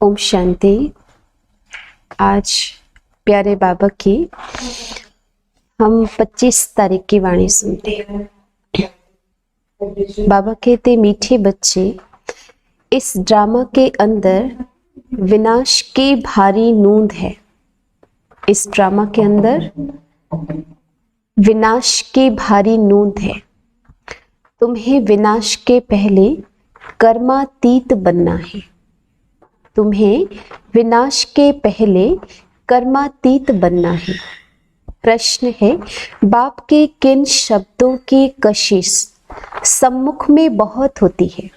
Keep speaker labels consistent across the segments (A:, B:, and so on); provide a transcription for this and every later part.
A: ओम शांति। आज प्यारे बाबा की हम 25 तारीख की वाणी सुनते हैं। बाबा कहते, मीठे बच्चे, इस ड्रामा के अंदर विनाश की भारी नूंद है। इस ड्रामा के अंदर विनाश की भारी नूंद है। तुम्हें विनाश के पहले कर्मातीत बनना है। तुम्हें विनाश के पहले कर्मातीत बनना है। प्रश्न है, बाप के किन शब्दों की कशिश सम्मुख में बहुत होती है?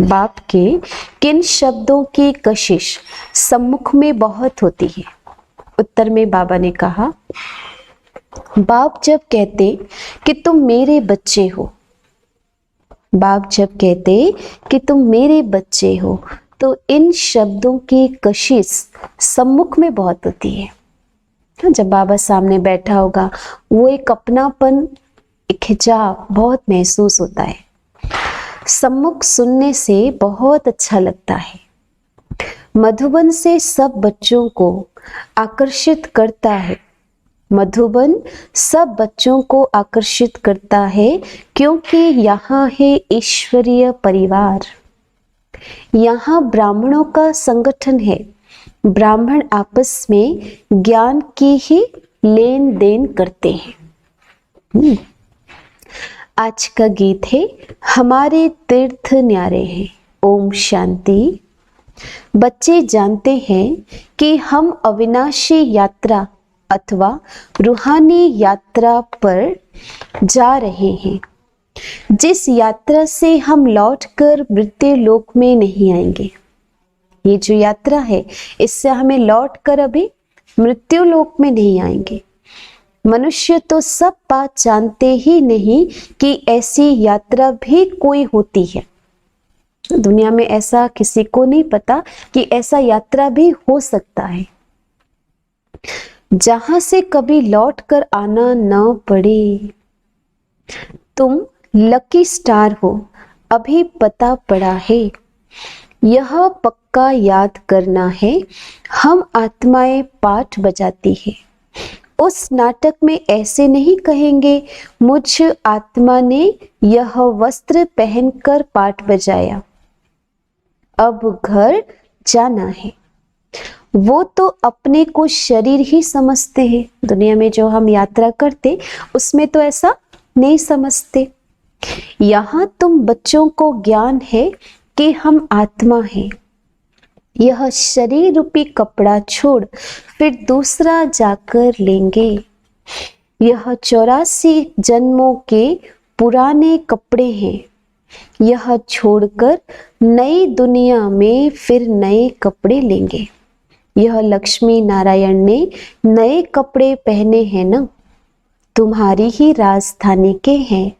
A: बाप के किन शब्दों की कशिश सम्मुख में बहुत होती है? उत्तर में बाबा ने कहा, बाप जब कहते कि तुम मेरे बच्चे हो, बाप जब कहते कि तुम मेरे बच्चे हो, तो इन शब्दों की कशिश सम्मुख में बहुत होती है। जब बाबा सामने बैठा होगा, वो एक अपनापन, एक खिंचाव बहुत महसूस होता है। सम्मुख सुनने से बहुत अच्छा लगता है। मधुबन से सब बच्चों को आकर्षित करता है। मधुबन सब बच्चों को आकर्षित करता है, क्योंकि यहाँ है ईश्वरीय परिवार। यहाँ ब्राह्मणों का संगठन है। ब्राह्मण आपस में ज्ञान की ही लेन देन करते हैं। आज का गीत है, हमारे तीर्थ न्यारे हैं। ओम शांति। बच्चे जानते हैं कि हम अविनाशी यात्रा अथवा रूहानी यात्रा पर जा रहे हैं, जिस यात्रा से हम लौटकर मृत्यु लोक में नहीं आएंगे। ये जो यात्रा है, इससे हमें लौटकर अभी मृत्यु लोक में नहीं आएंगे। मनुष्य तो सब बात जानते ही नहीं कि ऐसी यात्रा भी कोई होती है। दुनिया में ऐसा किसी को नहीं पता कि ऐसा यात्रा भी हो सकता है, जहां से कभी लौट कर आना न पड़े। तुम लकी स्टार हो, अभी पता पड़ा है। यह पक्का याद करना है, हम आत्माएं पाठ बजाती है। उस नाटक में ऐसे नहीं कहेंगे, मुझ आत्मा ने यह वस्त्र पहनकर पाठ बजाया, अब घर जाना है। वो तो अपने को शरीर ही समझते हैं। दुनिया में जो हम यात्रा करते, उसमें तो ऐसा नहीं समझते। यहाँ तुम बच्चों को ज्ञान है कि हम आत्मा हैं। यह शरीर रूपी कपड़ा छोड़ फिर दूसरा जाकर लेंगे। यह 84 जन्मों के पुराने कपड़े हैं। यह छोड़कर नई दुनिया में फिर नए कपड़े लेंगे। यह लक्ष्मी नारायण ने नए कपड़े पहने हैं ना, तुम्हारी ही राजधानी के हैं।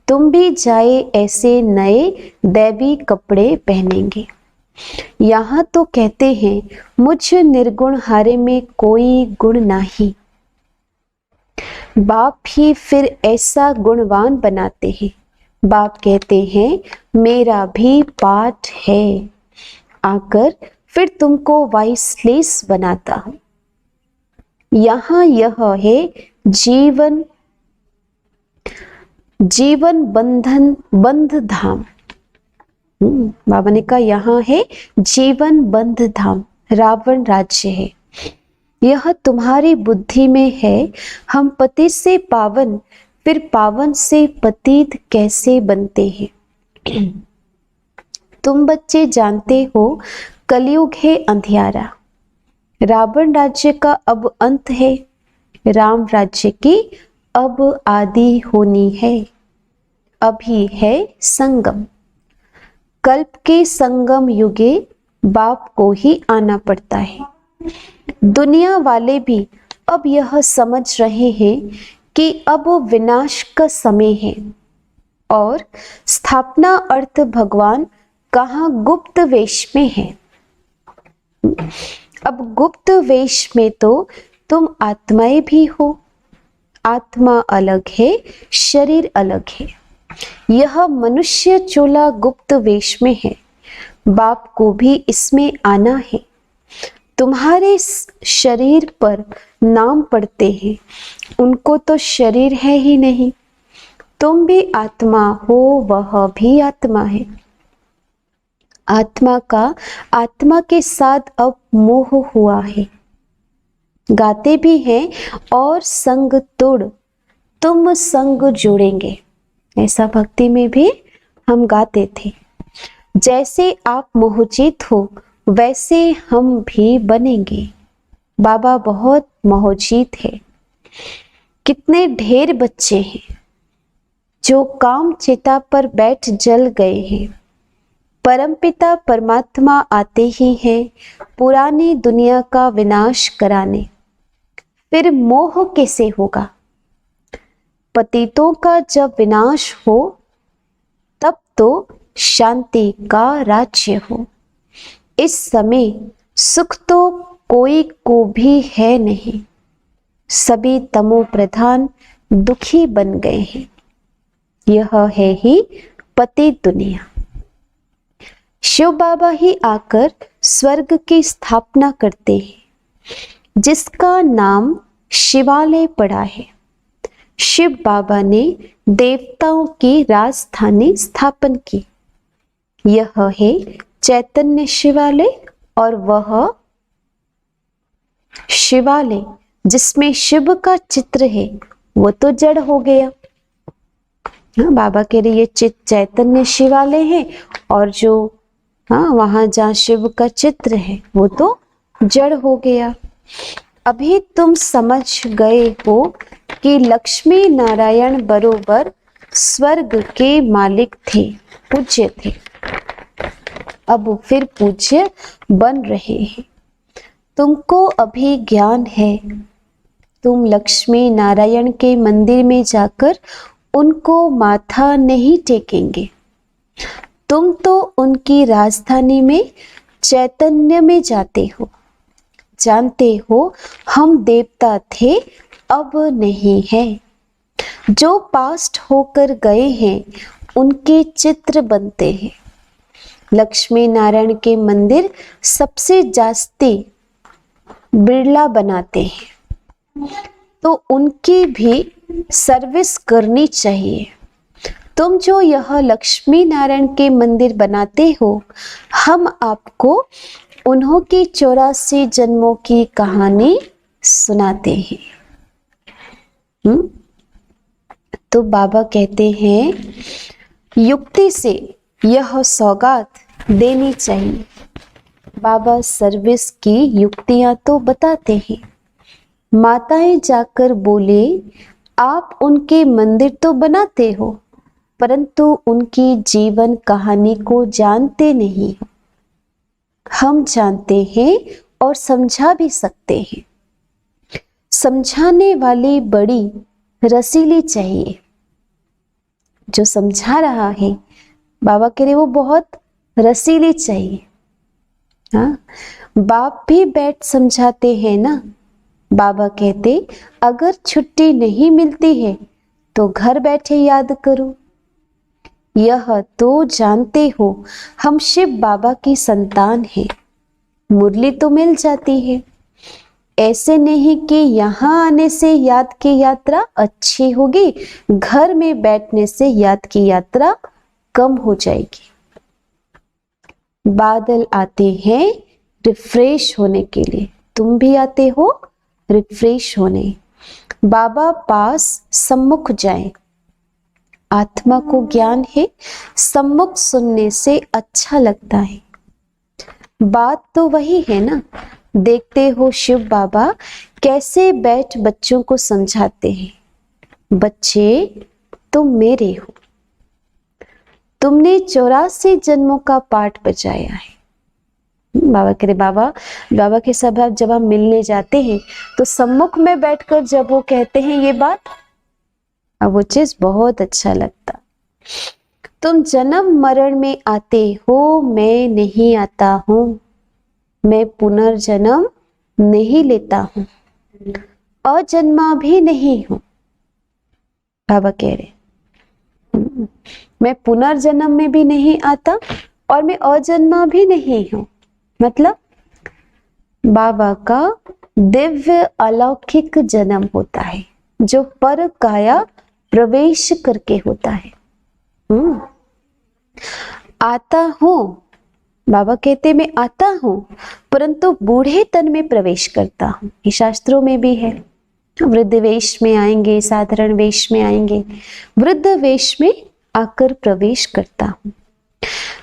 A: तुम भी जाए ऐसे नए दैवी कपड़े पहनेंगे। यहाँ तो कहते हैं, मुझ निर्गुण हारे में कोई गुण नहीं। बाप ही फिर ऐसा गुणवान बनाते हैं। बाप कहते हैं, मेरा भी पाठ है, आकर फिर तुमको वाइसलेस बनाता हूं। यहाँ यह है जीवन बंधन बंध धाम। बाबा ने कहा, यहाँ है जीवन बंध धाम, रावण राज्य है। यह तुम्हारी बुद्धि में है। हम पति से पावन, फिर पावन से पतित कैसे बनते हैं? तुम बच्चे जानते हो, कलयुग है अंधियारा। रावण राज्य का अब अंत है, राम राज्य की अब आदि होनी है। अभी है संगम। कल्प के संगम युगे बाप को ही आना पड़ता है। दुनिया वाले भी अब यह समझ रहे हैं कि अब विनाश का समय है और स्थापना अर्थ भगवान कहाँ गुप्त वेश में है। अब गुप्त वेश में तो तुम आत्माएं भी हो। आत्मा अलग है, शरीर अलग है। यह मनुष्य चोला गुप्त वेश में है। बाप को भी इसमें आना है। तुम्हारे शरीर पर नाम पड़ते हैं, उनको तो शरीर है ही नहीं। तुम भी आत्मा हो, वह भी आत्मा है। आत्मा का आत्मा के साथ अब मोह हुआ है। गाते भी हैं और संग तोड़ तुम संग जोड़ेंगे, ऐसा भक्ति में भी हम गाते थे। जैसे आप मोहजित हो वैसे हम भी बनेंगे। बाबा बहुत मोहजित है। कितने ढेर बच्चे हैं जो काम चिता पर बैठ जल गए हैं। परमपिता परमात्मा आते ही हैं पुरानी दुनिया का विनाश कराने। फिर मोह कैसे होगा? पतितों का जब विनाश हो तब तो शांति का राज्य हो। इस समय सुख तो कोई को भी है नहीं। सभी तमो प्रधान दुखी बन गए हैं। यह है ही पतित दुनिया। शिव बाबा ही आकर स्वर्ग की स्थापना करते हैं, जिसका नाम शिवालय पड़ा है। शिव बाबा ने देवताओं की राजधानी स्थापन की। यह है चैतन्य शिवालय, और वह शिवालय जिसमें शिव का चित्र है वो तो जड़ हो गया। हाँ, बाबा कह रहे ये चैतन्य शिवालय है, और जो वहां जहाँ शिव का चित्र है वो तो जड़ हो गया। अभी तुम समझ गए हो कि लक्ष्मी नारायण बरोबर स्वर्ग के मालिक थे, पूज्य थे। अब फिर पूज्य बन रहे हैं। तुमको अभी ज्ञान है। तुम लक्ष्मी नारायण के मंदिर में जाकर उनको माथा नहीं टेकेंगे। तुम तो उनकी राजधानी में चैतन्य में जाते हो। जानते हो हम देवता थे, अब नहीं है। जो पास्ट होकर गए हैं उनके चित्र बनते हैं। लक्ष्मी नारायण के मंदिर सबसे जास्ती बिरला बनाते हैं, तो उनकी भी सर्विस करनी चाहिए। तुम जो यह लक्ष्मी नारायण के मंदिर बनाते हो, हम आपको उन्हों की 84 जन्मों की कहानी सुनाते हैं। तो बाबा कहते हैं युक्ति से यह सौगात देनी चाहिए। बाबा सर्विस की युक्तियां तो बताते हैं। माताएं जाकर बोले आप उनके मंदिर तो बनाते हो, परंतु उनकी जीवन कहानी को जानते नहीं हो। हम जानते हैं और समझा भी सकते हैं। समझाने वाली बड़ी रसीली चाहिए। जो समझा रहा है बाबा कह रहे वो बहुत रसीली चाहिए। हाँ, बाप भी बैठ समझाते हैं ना। बाबा कहते अगर छुट्टी नहीं मिलती है तो घर बैठे याद करो। यह तो जानते हो हम शिव बाबा की संतान हैं। मुरली तो मिल जाती है। ऐसे नहीं कि यहाँ आने से याद की यात्रा अच्छी होगी, घर में बैठने से याद की यात्रा कम हो जाएगी। बादल आते हैं रिफ्रेश होने के लिए, तुम भी आते हो रिफ्रेश होने। बाबा पास सम्मुख जाएं। आत्मा को ज्ञान है, सम्मुख सुनने से अच्छा लगता है। बात तो वही है ना। देखते हो शिव बाबा कैसे बैठ बच्चों को समझाते हैं। बच्चे तुम मेरे हो। तुमने 84 जन्मों का पाठ बजाया है। बाबा कह रहे बाबा के सब जब हम मिलने जाते हैं तो सम्मुख में बैठकर जब वो कहते हैं ये बात, अब वो चीज बहुत अच्छा लगता। तुम जन्म मरण में आते हो, मैं नहीं आता हूं। मैं पुनर्जन्म नहीं लेता हूं, अजन्मा भी नहीं हूं। बाबा कह रहे मैं पुनर्जन्म में भी नहीं आता और मैं अजन्मा भी नहीं हूं। मतलब बाबा का दिव्य अलौकिक जन्म होता है जो पर काया प्रवेश करके होता है। आता हूं, बाबा कहते मैं आता हूं, परंतु बूढ़े तन में प्रवेश करता हूं। ये शास्त्रों में भी है। वृद्ध वेश में आएंगे, साधारण वेश में आएंगे, वृद्ध वेश में आकर प्रवेश करता हूं।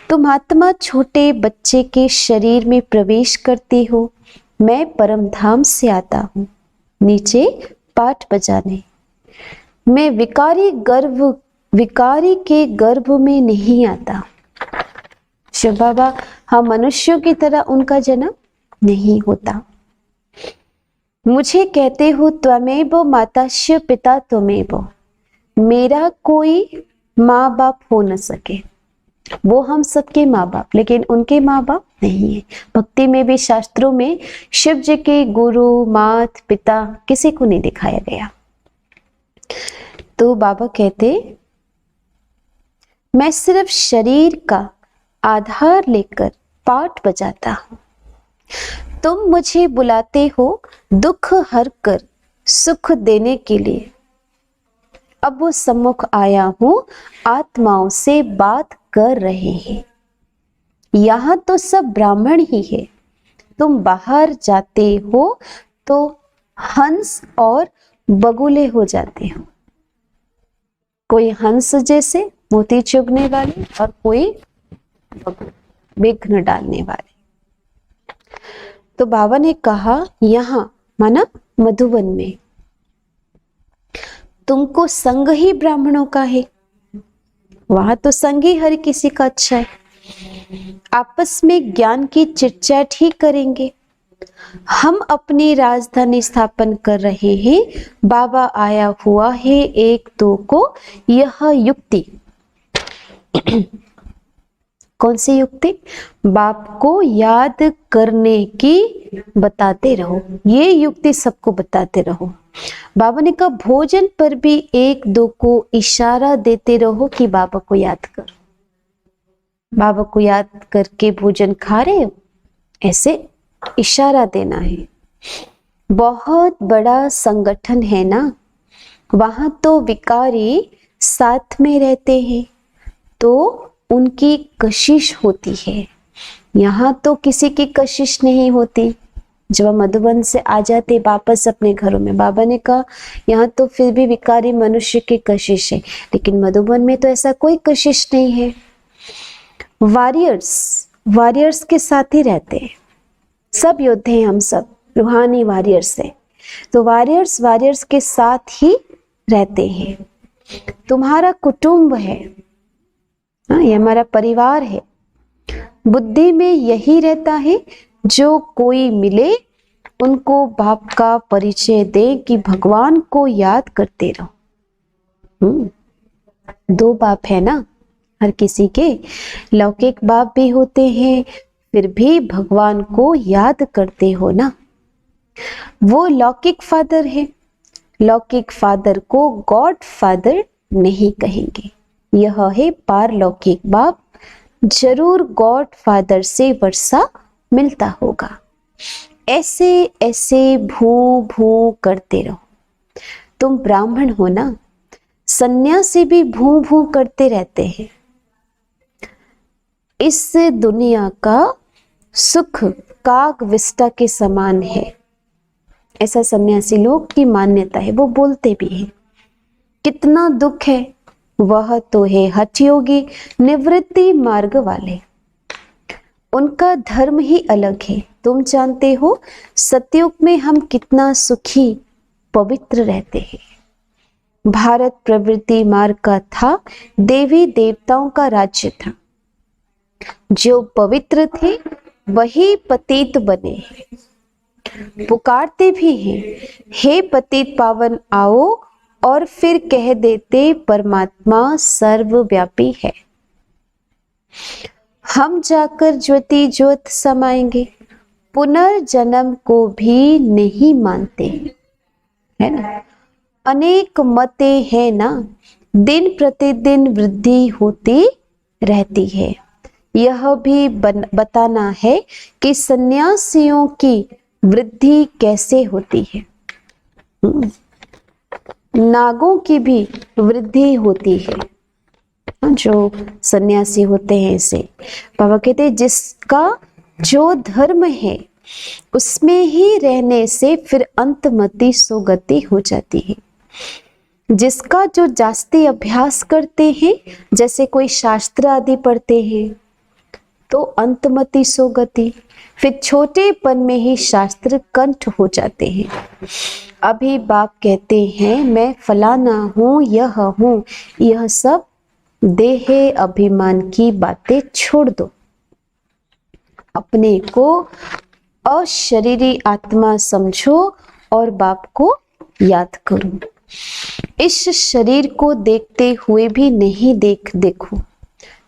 A: तुम आत्मा छोटे बच्चे के शरीर में प्रवेश करती हो। मैं परम धाम से आता हूं नीचे पाठ बजाने। मैं विकारी के गर्भ में नहीं आता। शिव बाबा हम मनुष्यों की तरह उनका जन्म नहीं होता। मुझे कहते हो त्वमेव माताश्च पिता त्वमेव। मेरा कोई माँ बाप हो न सके। वो हम सबके माँ बाप, लेकिन उनके माँ बाप नहीं है। भक्ति में भी शास्त्रों में शिव जी के गुरु मात पिता किसी को नहीं दिखाया गया। तो बाबा कहते मैं सिर्फ शरीर का आधार लेकर पाठ बजाता हूं। तुम मुझे बुलाते हो दुख हर कर सुख देने के लिए। अब वो सम्मुख आया हूं, आत्माओं से बात कर रहे हैं। यहां तो सब ब्राह्मण ही है। तुम बाहर जाते हो तो हंस और बगुले हो जाते हो। कोई हंस जैसे मोती चुगने वाले और कोई विघ्न डालने वाले। तो बाबा ने कहा यहां माना मधुबन में तुमको संग ही ब्राह्मणों का है। वहां तो संग ही हर किसी का अच्छा है। आपस में ज्ञान की चिटचैट ही करेंगे। हम अपनी राजधानी स्थापन कर रहे हैं। बाबा आया हुआ है एक दो को यह युक्ति कौन सी युक्ति? बाप को याद करने की बताते रहो। ये युक्ति सबको बताते रहो। बाबा ने कहा भोजन पर भी एक दो को इशारा देते रहो कि बाबा को याद करो। बाबा को याद करके भोजन खा रहे हो, ऐसे इशारा देना है। बहुत बड़ा संगठन है ना, वहां तो विकारी साथ में रहते हैं तो उनकी कशिश होती है। यहाँ तो किसी की कशिश नहीं होती। जब हम मधुबन से आ जाते वापस अपने घरों में, बाबा ने कहा यहाँ तो फिर भी विकारी मनुष्य की कशिश है, लेकिन मधुबन में तो ऐसा कोई कशिश नहीं है। वॉरियर्स के साथ ही रहते हैं। सब योद्धे हैं, हम सब रूहानी वॉरियर्स हैं। तो वॉरियर्स के साथ ही रहते हैं। तुम्हारा कुटुंब है, ये हमारा परिवार है। बुद्धि में यही रहता है जो कोई मिले उनको बाप का परिचय दे कि भगवान को याद करते रहो। दो बाप है ना हर किसी के, लौकिक बाप भी होते हैं, फिर भी भगवान को याद करते हो ना। वो लौकिक फादर है। लौकिक फादर को गॉड फादर नहीं कहेंगे। यह है पारलौकिक बाप। जरूर गॉड फादर से वर्षा मिलता होगा। ऐसे ऐसे भू करते रहो। तुम ब्राह्मण हो ना, सन्यासी भी भू करते रहते हैं। इस दुनिया का सुख काग विष्टा के समान है, ऐसा सन्यासी लोग की मान्यता है। वो बोलते भी हैं। कितना दुख है, वह तो है हठयोगी निवृत्ति मार्ग वाले। उनका धर्म ही अलग है। तुम जानते हो सतयुग में हम कितना सुखी पवित्र रहते हैं। भारत प्रवृत्ति मार्ग का था, देवी देवताओं का राज्य था। जो पवित्र थे वही पतित बने। पुकारते भी हैं, हे पतित पावन आओ, और फिर कह देते परमात्मा सर्वव्यापी है। हम जाकर ज्योति ज्योत समाएंगे, पुनर्जन्म को भी नहीं मानते, है ना। अनेक मतें हैं ना, दिन प्रतिदिन वृद्धि होती रहती है। यह भी बताना है कि सन्यासियों की वृद्धि कैसे होती है। नागों की भी वृद्धि होती है, जो सन्यासी होते हैं इसे बाबा कहते हैं जिसका जो धर्म है उसमें ही रहने से फिर अंतमति सुगति हो जाती है। जिसका जो जास्ती अभ्यास करते हैं, जैसे कोई शास्त्र आदि पढ़ते हैं तो अंतमति सुगति, फिर छोटेपन में ही शास्त्र कंठ हो जाते हैं। अभी बाप कहते हैं मैं फलाना हूँ, यह सब देह अभिमान की बातें छोड़ दो, अपने को अशरीरी आत्मा समझो और बाप को याद करो। इस शरीर को देखते हुए भी नहीं देखो,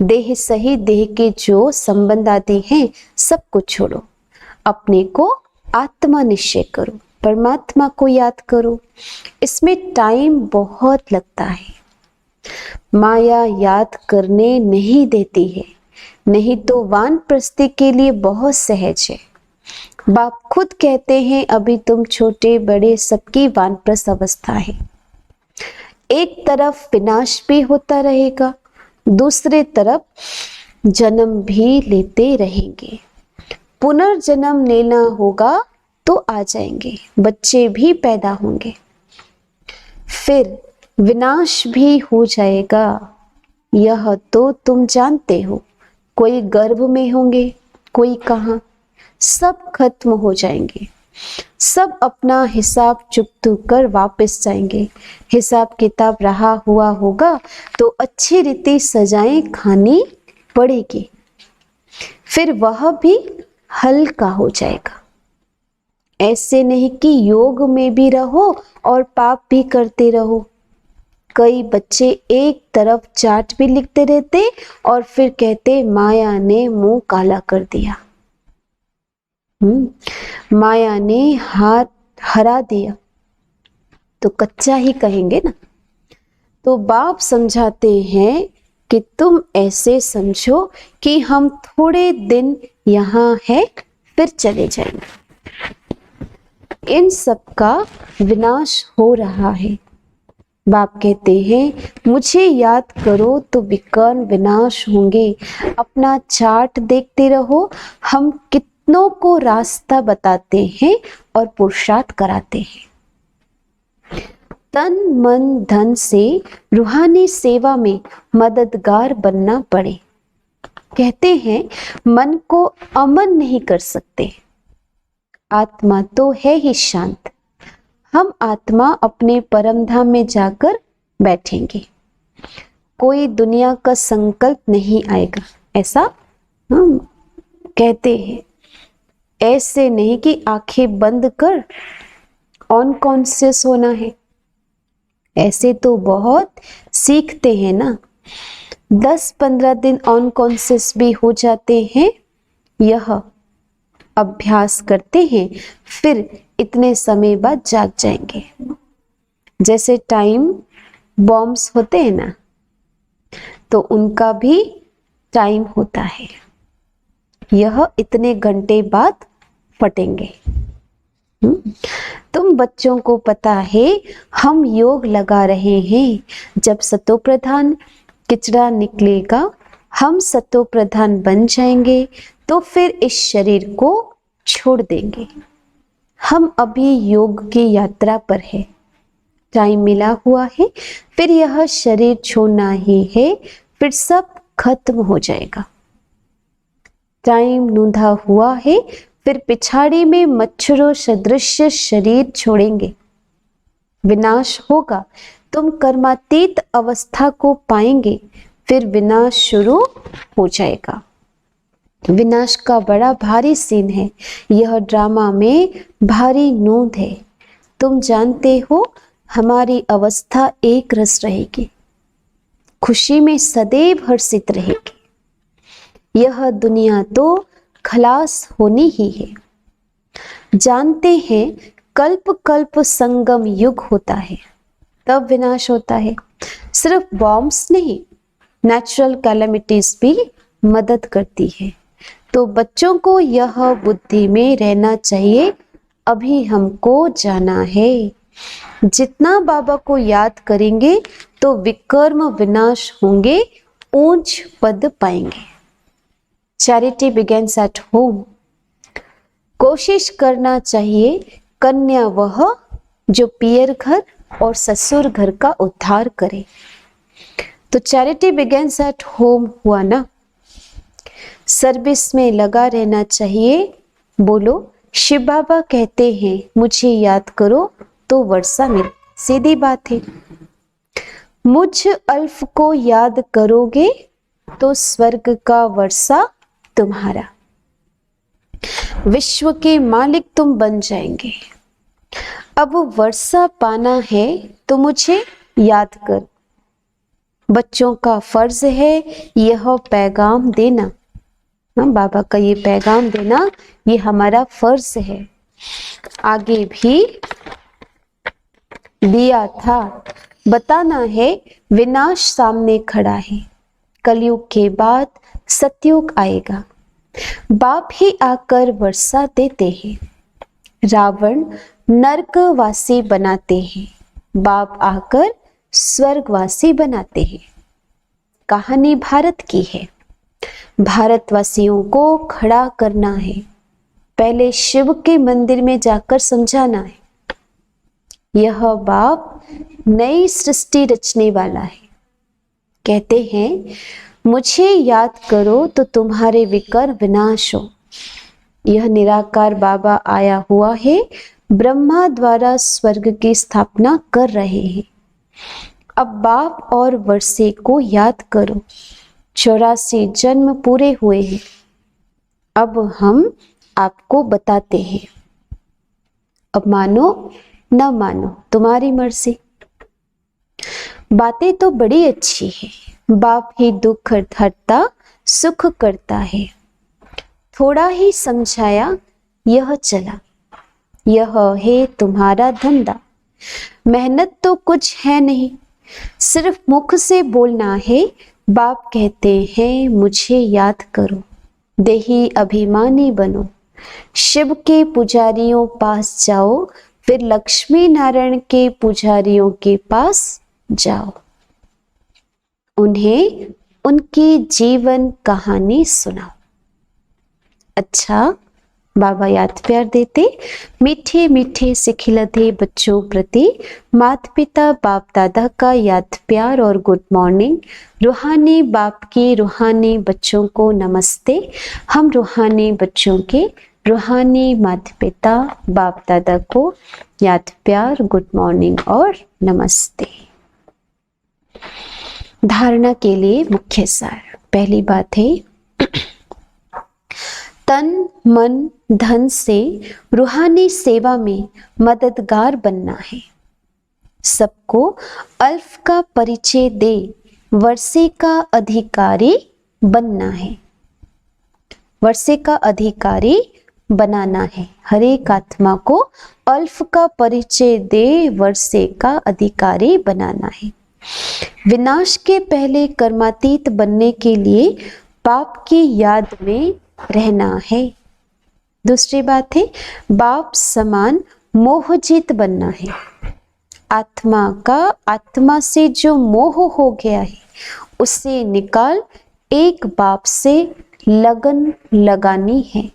A: देह सही देह के जो संबंध आदि हैं सबको छोड़ो, अपने को आत्मा निश्चय करो, परमात्मा को याद करो। इसमें टाइम बहुत लगता है, माया याद करने नहीं देती है, नहीं तो वानप्रस्थी के लिए बहुत सहज है। बाप खुद कहते हैं अभी तुम छोटे बड़े सबकी वानप्रस्थ अवस्था है। एक तरफ विनाश भी होता रहेगा, दूसरे तरफ जन्म भी लेते रहेंगे। पुनर्जन्म लेना होगा तो आ जाएंगे, बच्चे भी पैदा होंगे, फिर विनाश भी हो जाएगा। यह तो तुम जानते हो, कोई गर्भ में होंगे, कोई कहाँ, सब खत्म हो जाएंगे, सब अपना हिसाब चुकता कर वापस जाएंगे। हिसाब किताब रहा हुआ होगा तो अच्छी रीति सजाएं खानी पड़ेगी, फिर वह भी हल्का हो जाएगा। ऐसे नहीं कि योग में भी रहो और पाप भी करते रहो। कई बच्चे एक तरफ चार्ट भी लिखते रहते और फिर कहते माया ने मुंह काला कर दिया, माया ने हाथ हरा दिया, तो कच्चा ही कहेंगे ना। तो बाप समझाते हैं कि तुम ऐसे समझो कि हम थोड़े दिन यहाँ है फिर चले जाएंगे। इन सब का विनाश हो रहा है। बाप कहते हैं मुझे याद करो तो विकर्ण विनाश होंगे। अपना चार्ट देखते रहो, हम कितनों को रास्ता बताते हैं और पुरुषार्थ कराते हैं। तन मन धन से रूहानी सेवा में मददगार बनना पड़े। कहते हैं मन को अमन नहीं कर सकते, आत्मा तो है ही शांत। हम आत्मा अपने परम धाम में जाकर बैठेंगे, कोई दुनिया का संकल्प नहीं आएगा, ऐसा हम कहते हैं। ऐसे नहीं कि आंखें बंद कर ऑन कॉन्शियस होना है, ऐसे तो बहुत सीखते हैं ना। 10-15 दिन ऑन कॉन्शियस भी हो जाते हैं, यह अभ्यास करते हैं, फिर इतने समय बाद जाग जाएंगे। जैसे टाइम बॉम्ब्स होते हैं ना, तो उनका भी टाइम होता है, यह इतने घंटे बाद फटेंगे। तुम बच्चों को पता है हम योग लगा रहे हैं, जब सतो प्रधान किचड़ा निकलेगा, हम सतो प्रधान बन जाएंगे, तो फिर इस शरीर को छोड़ देंगे। हम अभी योग की यात्रा पर है, टाइम मिला हुआ है, फिर यह शरीर छोड़ना ही है, फिर सब खत्म हो जाएगा। टाइम नूंधा हुआ है, फिर पिछाड़ी में मच्छरों सदृश शरीर छोड़ेंगे। विनाश होगा, तुम कर्मातीत अवस्था को पाएंगे, फिर विनाश शुरू हो जाएगा। विनाश का बड़ा भारी सीन है, यह ड्रामा में भारी नूंद है। तुम जानते हो हमारी अवस्था एक रस रहेगी, खुशी में सदैव हर्षित रहेगी। यह दुनिया तो खलास होनी ही है। जानते हैं कल्प कल्प संगम युग होता है, तब विनाश होता है। सिर्फ बॉम्ब्स नहीं, नेचुरल कैलेमिटीज भी मदद करती है। तो बच्चों को यह बुद्धि में रहना चाहिए, अभी हमको जाना है। जितना बाबा को याद करेंगे तो विकर्म विनाश होंगे, ऊंच पद पाएंगे। Charity begins at home. कोशिश करना चाहिए कन्या वह जो पियर घर और ससुर घर का उद्धार करे। तो चैरिटी बिगेन्स एट होम हुआ ना। सर्विस में लगा रहना चाहिए। बोलो, शिव बाबा कहते हैं मुझे याद करो तो वर्षा मिले। सीधी बात है। मुझ अल्फ को याद करोगे तो स्वर्ग का वर्षा तुम्हारा। विश्व के मालिक तुम बन जाएंगे। अब वर्षा पाना है तो मुझे याद कर। बच्चों का फर्ज है यह पैगाम देना। बाबा का ये पैगाम देना, ये हमारा फर्ज है। आगे भी दिया था, बताना है विनाश सामने खड़ा है। कलयुग के बाद सतयुग आएगा। बाप ही आकर वर्षा देते हैं। रावण नरकवासी बनाते हैं, बाप आकर स्वर्गवासी बनाते हैं। कहानी भारत की है। भारतवासियों को खड़ा करना है। पहले शिव के मंदिर में जाकर समझाना है यह बाप नई सृष्टि रचने वाला है। कहते हैं मुझे याद करो तो तुम्हारे विकर विनाश हो। यह निराकार बाबा आया हुआ है, ब्रह्मा द्वारा स्वर्ग की स्थापना कर रहे हैं। अब बाप और वर्षे को याद करो। 84 जन्म पूरे हुए हैं। अब हम आपको बताते हैं। अब मानो न मानो तुम्हारी मर्जी। बातें तो बड़ी अच्छी है। बाप ही दुख हरता सुख करता है। थोड़ा ही समझाया यह चला। यह है तुम्हारा धंधा। मेहनत तो कुछ है नहीं, सिर्फ मुख से बोलना है। बाप कहते हैं मुझे याद करो। देही अभिमानी बनो। शिव के पुजारियों पास जाओ, फिर लक्ष्मी नारायण के पुजारियों के पास जाओ। उन्हें उनकी जीवन कहानी सुनाओ। अच्छा, बाबा याद प्यार देते। मीठे मीठे से खिलते बच्चों प्रति माता पिता बाप दादा का याद प्यार और गुड मॉर्निंग। रूहानी बाप की रूहानी बच्चों को नमस्ते। हम रूहानी बच्चों के रूहानी माता पिता बाप दादा को याद प्यार, गुड मॉर्निंग और नमस्ते। धारणा के लिए मुख्य सार। पहली बात है तन मन धन से रूहानी सेवा में मददगार बनना है। सबको अल्फ का परिचय दे वर्षे का अधिकारी बनना है। वर्षे का अधिकारी बनाना है। हर एक आत्मा को अल्फ का परिचय दे वर्षे का अधिकारी बनाना है। विनाश के पहले कर्मातीत बनने के लिए पाप की याद में रहना है। दूसरी बात है बाप समान मोहजित बनना है। आत्मा का आत्मा से जो मोह हो गया है उसे निकाल एक बाप से लगन लगानी है।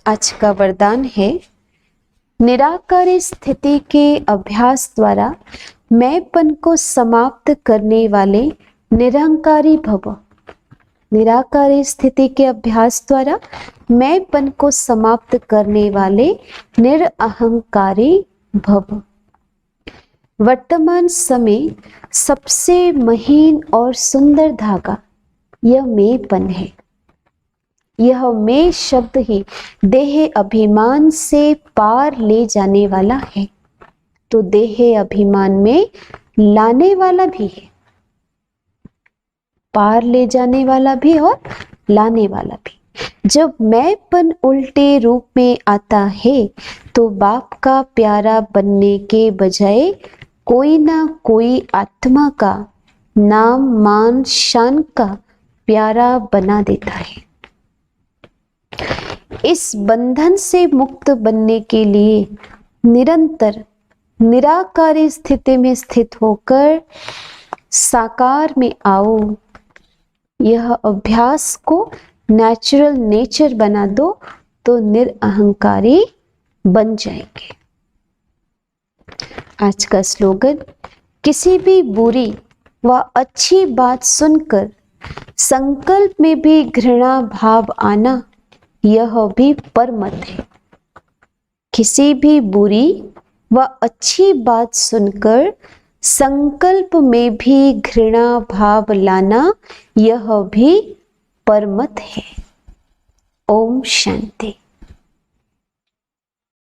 A: आज का वरदान है निराकार स्थिति के अभ्यास द्वारा मैंपन को समाप्त करने वाले निरहंकारी भव। निराकार स्थिति के अभ्यास द्वारा मैंपन को समाप्त करने वाले निरअहंकारी भव। वर्तमान समय सबसे महीन और सुंदर धागा यह मैंपन है। यह मैं शब्द ही देह अभिमान से पार ले जाने वाला है। तो देह अभिमान में लाने वाला भी है, पार ले जाने वाला भी और लाने वाला भी। जब मैंपन उल्टे रूप में आता है तो बाप का प्यारा बनने के बजाय कोई ना कोई आत्मा का नाम मान शान का प्यारा बना देता है। इस बंधन से मुक्त बनने के लिए निरंतर निराकारी स्थिति में स्थित होकर साकार में आओ। यह अभ्यास को नेचुरल नेचर बना दो तो निरअहंकारी बन जाएंगे। आज का स्लोगन, किसी भी बुरी व अच्छी बात सुनकर संकल्प में भी घृणा भाव आना, यह भी परमत है। किसी भी बुरी व अच्छी बात सुनकर संकल्प में भी घृणा भाव लाना, यह भी परमत है। ओम शांति।